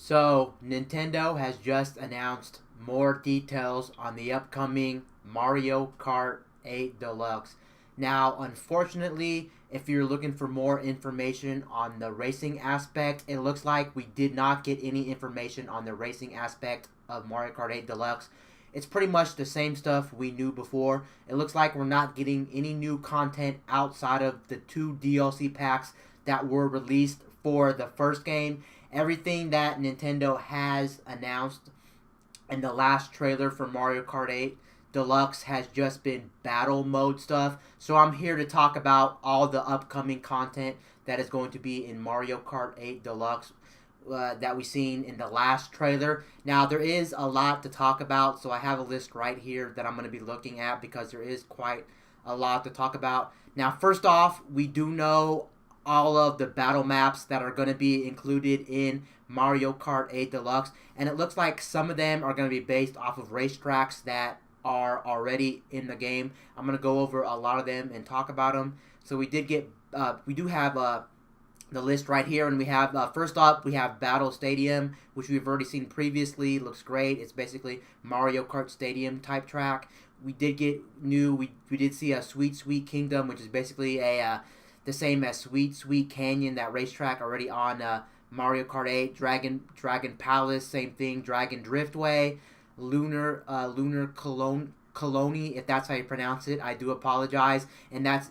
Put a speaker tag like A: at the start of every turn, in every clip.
A: So, Nintendo has just announced more details on the upcoming Mario Kart 8 Deluxe. Now, unfortunately, if you're looking for more information on the racing aspect, it looks like we did not get any information on the racing aspect of Mario Kart 8 Deluxe. It's pretty much the same stuff we knew before. It looks like we're not getting any new content outside of the two DLC packs that were released for the first game. Everything that Nintendo has announced in the last trailer for Mario Kart 8 Deluxe has just been battle mode stuff. So I'm here to talk about all the upcoming content that is going to be in Mario Kart 8 Deluxe that we've seen in the last trailer. Now, there is a lot to talk about, so I have a list right here that I'm going to be looking at because there is quite a lot to talk about. Now, first off, we do know all of the battle maps that are going to be included in Mario Kart 8 Deluxe, and it looks like some of them are going to be based off of racetracks that are already in the game. I'm going to go over a lot of them and talk about them. So we do have the list right here, and we have first up we have Battle Stadium, which we've already seen previously. Looks great. It's basically Mario Kart Stadium type track. We did get new. We did see a Sweet Sweet Kingdom, which is basically a the same as Sweet Sweet Canyon, that racetrack already on Mario Kart 8. Dragon Palace, same thing. Dragon Driftway, Lunar Colony, if that's how you pronounce it. I do apologize. And that's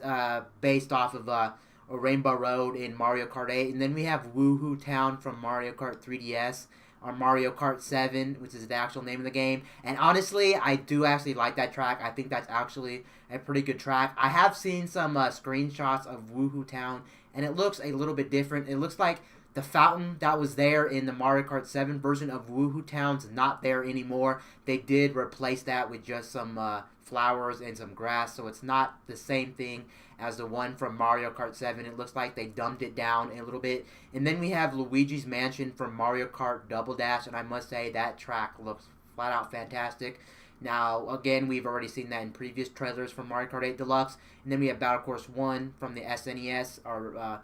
A: based off of a Rainbow Road in Mario Kart 8. And then we have Woohoo Town from Mario Kart 3DS, or Mario Kart 7, which is the actual name of the game. And honestly, I do actually like that track. I think that's actually a pretty good track. I have seen some screenshots of Woohoo Town, and it looks a little bit different. It looks like the fountain that was there in the Mario Kart 7 version of Woohoo Town's not there anymore. They did replace that with just some flowers and some grass, so it's not the same thing as the one from Mario Kart 7. It looks like they dumbed it down a little bit. And then we have Luigi's Mansion from Mario Kart Double Dash, and I must say that track looks flat out fantastic. Now, again, we've already seen that in previous trailers from Mario Kart 8 Deluxe. And then we have Battle Course 1 from the SNES, or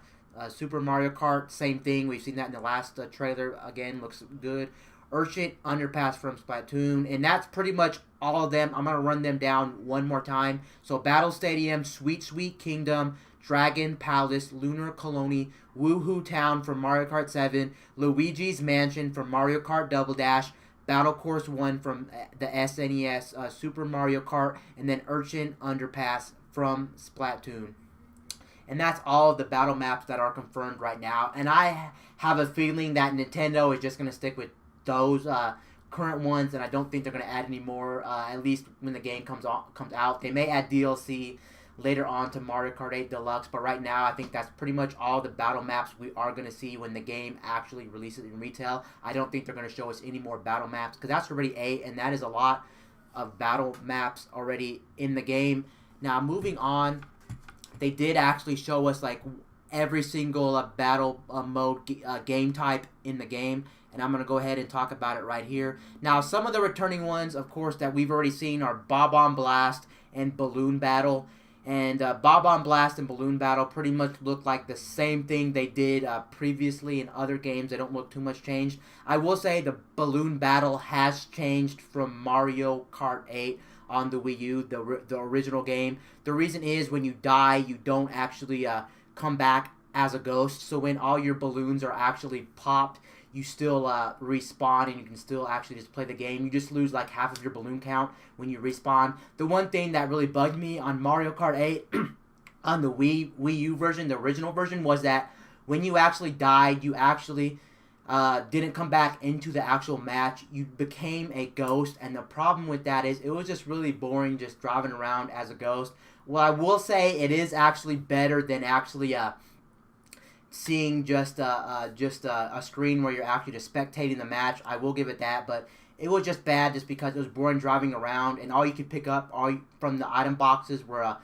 A: Super Mario Kart, same thing. We've seen that in the last trailer. Again, looks good. Urchin Underpass from Splatoon, and that's pretty much all of them. I'm going to run them down one more time. So Battle Stadium, Sweet Sweet Kingdom, Dragon Palace, Lunar Colony, Woohoo Town from Mario Kart 7, Luigi's Mansion from Mario Kart Double Dash, Battle Course 1 from the SNES, Super Mario Kart, and then Urchin Underpass from Splatoon. And that's all of the battle maps that are confirmed right now. And I have a feeling that Nintendo is just going to stick with those current ones, and I don't think they're going to add any more, at least when the game comes out. They may add DLC later on to Mario Kart 8 Deluxe, but right now I think that's pretty much all the battle maps we are going to see when the game actually releases in retail. I don't think they're going to show us any more battle maps, because that's already 8, and that is a lot of battle maps already in the game. Now, moving on, they did actually show us like every single battle mode game type in the game, and I'm going to go ahead and talk about it right here. Now, some of the returning ones, of course, that we've already seen are Bob-omb Blast and Balloon Battle. And Bob-omb Blast and Balloon Battle pretty much look like the same thing they did previously in other games. They don't look too much changed. I will say the Balloon Battle has changed from Mario Kart 8 on the Wii U, the original game. The reason is when you die, you don't actually come back as a ghost. So when all your balloons are actually popped, you still respawn, and you can still actually just play the game. You just lose like half of your balloon count when you respawn. The one thing that really bugged me on Mario Kart 8 on the Wii U version, the original version, was that when you actually died, you actually didn't come back into the actual match. You became a ghost, and the problem with that is it was just really boring just driving around as a ghost. Well, I will say it is actually better than actually seeing just a screen where you're actually just spectating the match. I will give it that, but it was just bad just because it was boring driving around, and all you could pick up from the item boxes were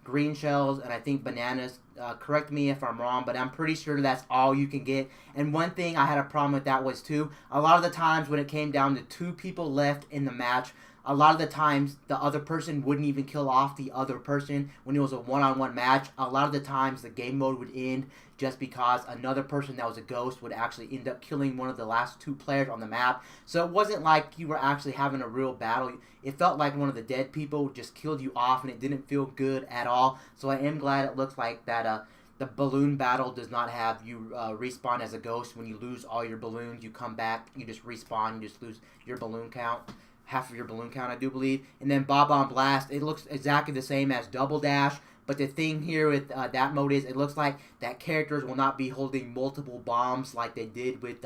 A: green shells and I think bananas. Correct me if I'm wrong, but I'm pretty sure that's all you can get. And one thing I had a problem with that was too, a lot of the times when it came down to 2 people left in the match, a lot of the times the other person wouldn't even kill off the other person when it was a one-on-one match. A lot of the times the game mode would end. just because another person that was a ghost would actually end up killing one of the last 2 players on the map. So it wasn't like you were actually having a real battle. It felt like one of the dead people just killed you off, and it didn't feel good at all. So I am glad it looks like that the balloon battle does not have you respawn as a ghost. When you lose all your balloons, you come back, you just respawn, you just lose your balloon count. Half of your balloon count, I do believe. And then Bob-omb Blast, it looks exactly the same as Double Dash. But the thing here with that mode is it looks like that characters will not be holding multiple bombs like they did with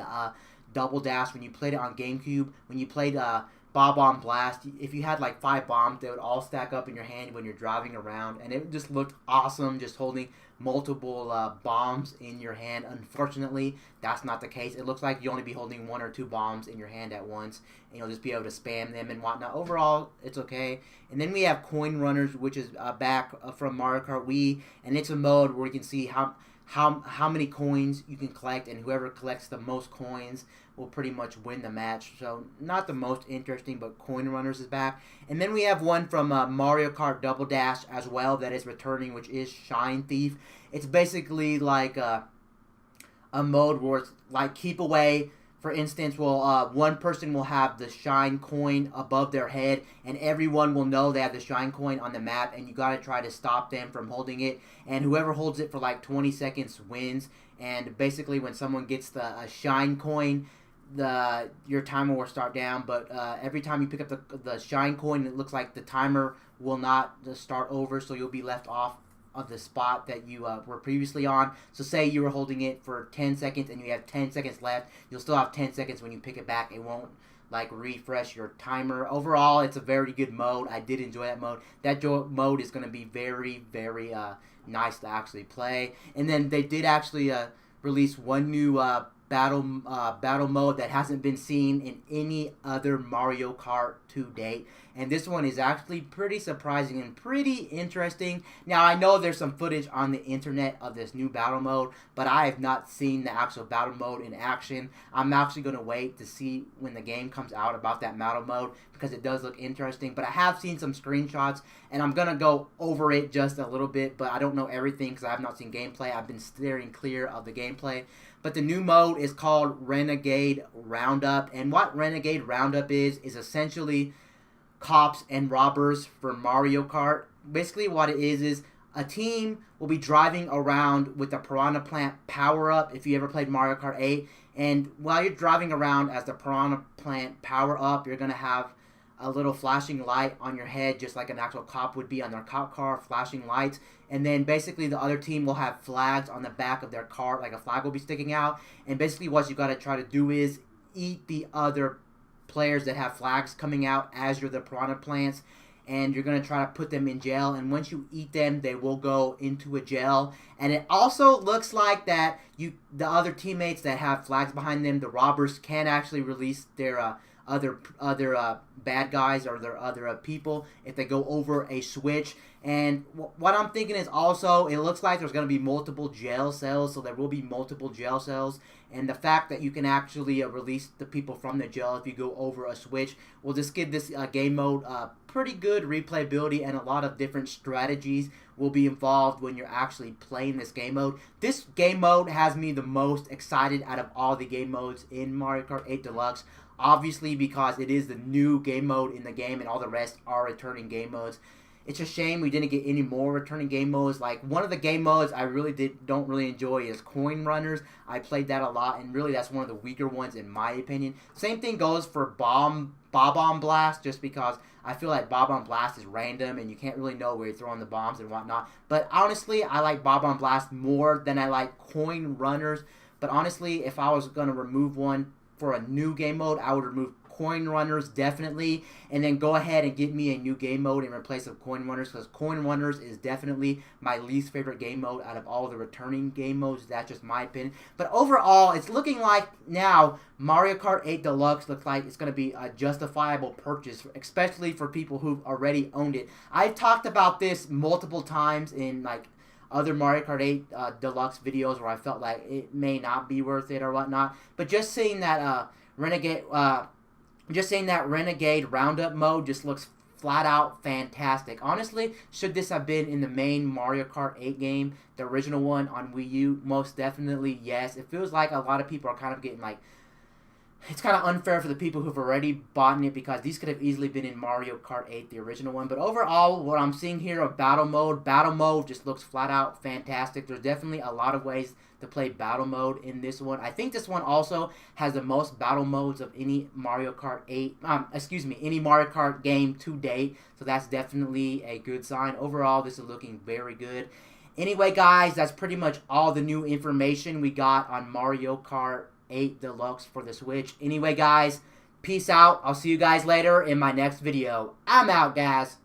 A: Double Dash when you played it on GameCube. When you played Bob-omb Blast, if you had like 5 bombs, they would all stack up in your hand when you're driving around. And it just looked awesome just holding multiple bombs in your hand. Unfortunately, that's not the case. It looks like you only be holding 1 or 2 bombs in your hand at once, and you'll just be able to spam them and whatnot. Overall, it's okay. And then we have Coin Runners, which is back from Mario Kart Wii, and it's a mode where you can see how many coins you can collect, and whoever collects the most coins will pretty much win the match. So not the most interesting, but Coin Runners is back. And then we have one from Mario Kart Double Dash as well that is returning, which is Shine Thief. It's basically like a mode where it's like keep away. For instance, one person will have the shine coin above their head, and everyone will know they have the shine coin on the map, and you gotta try to stop them from holding it. And whoever holds it for like 20 seconds wins. And basically, when someone gets the shine coin, your timer will start down. But every time you pick up the shine coin, it looks like the timer will not start over, so you'll be left off of the spot that you were previously on. So say you were holding it for 10 seconds and you have 10 seconds left, you'll still have 10 seconds when you pick it back. It won't like refresh your timer. Overall, it's a very good mode. I did enjoy that mode. That mode is going to be very, very nice to actually play. And then they did actually release one new battle mode that hasn't been seen in any other Mario Kart to date, and this one is actually pretty surprising and pretty interesting. Now I know there's some footage on the internet of this new battle mode, but I have not seen the actual battle mode in action. I'm actually going to wait to see when the game comes out about that battle mode, because it does look interesting. But I have seen some screenshots, and I'm going to go over it just a little bit, but I don't know everything because I have not seen gameplay. I've been steering clear of the gameplay. But the new mode is called Renegade Roundup, and what Renegade Roundup is essentially cops and robbers for Mario Kart. Basically what it is a team will be driving around with the Piranha Plant power-up, if you ever played Mario Kart 8, and while you're driving around as the Piranha Plant power-up, you're going to have a little flashing light on your head, just like an actual cop would be on their cop car, flashing lights. And then basically the other team will have flags on the back of their car, like a flag will be sticking out. And basically what you got to try to do is eat the other players that have flags coming out as you're the Piranha Plants. And you're going to try to put them in jail. And once you eat them, they will go into a jail. And it also looks like that the other teammates that have flags behind them, the robbers, can actually release their other bad guys or their other people if they go over a switch. And what I'm thinking is also, it looks like there's going to be multiple jail cells, so there will be multiple jail cells. And the fact that you can actually release the people from the jail if you go over a switch will just give this game mode pretty good replayability, and a lot of different strategies will be involved when you're actually playing this game mode. This game mode has me the most excited out of all the game modes in Mario Kart 8 Deluxe. Obviously, because it is the new game mode in the game and all the rest are returning game modes. It's a shame we didn't get any more returning game modes. Like, one of the game modes I really don't really enjoy is Coin Runners. I played that a lot, and really that's one of the weaker ones in my opinion. Same thing goes for Bob-omb Blast, just because I feel like Bob-omb Blast is random and you can't really know where you're throwing the bombs and whatnot. But honestly, I like Bob-omb Blast more than I like Coin Runners. But honestly, if I was going to remove one for a new game mode, I would remove Coin Runners definitely, and then go ahead and get me a new game mode in replace of Coin Runners, because Coin Runners is definitely my least favorite game mode out of all the returning game modes. That's just my opinion. But overall, it's looking like now Mario Kart 8 Deluxe looks like it's going to be a justifiable purchase, especially for people who've already owned it. I've talked about this multiple times in like other Mario Kart 8 Deluxe videos where I felt like it may not be worth it or whatnot. But just seeing that Renegade Roundup mode just looks flat out fantastic. Honestly, should this have been in the main Mario Kart 8 game, the original one on Wii U? Most definitely yes. It feels like a lot of people are kind of getting like, it's kind of unfair for the people who've already bought it because these could have easily been in Mario Kart 8, the original one. But overall, what I'm seeing here of battle mode just looks flat out fantastic. There's definitely a lot of ways to play battle mode in this one. I think this one also has the most battle modes of any Mario Kart 8, any Mario Kart game to date. So that's definitely a good sign. Overall, this is looking very good. Anyway, guys, that's pretty much all the new information we got on Mario Kart 8 Deluxe for the Switch. Anyway, guys, peace out. I'll see you guys later in my next video. I'm out, guys.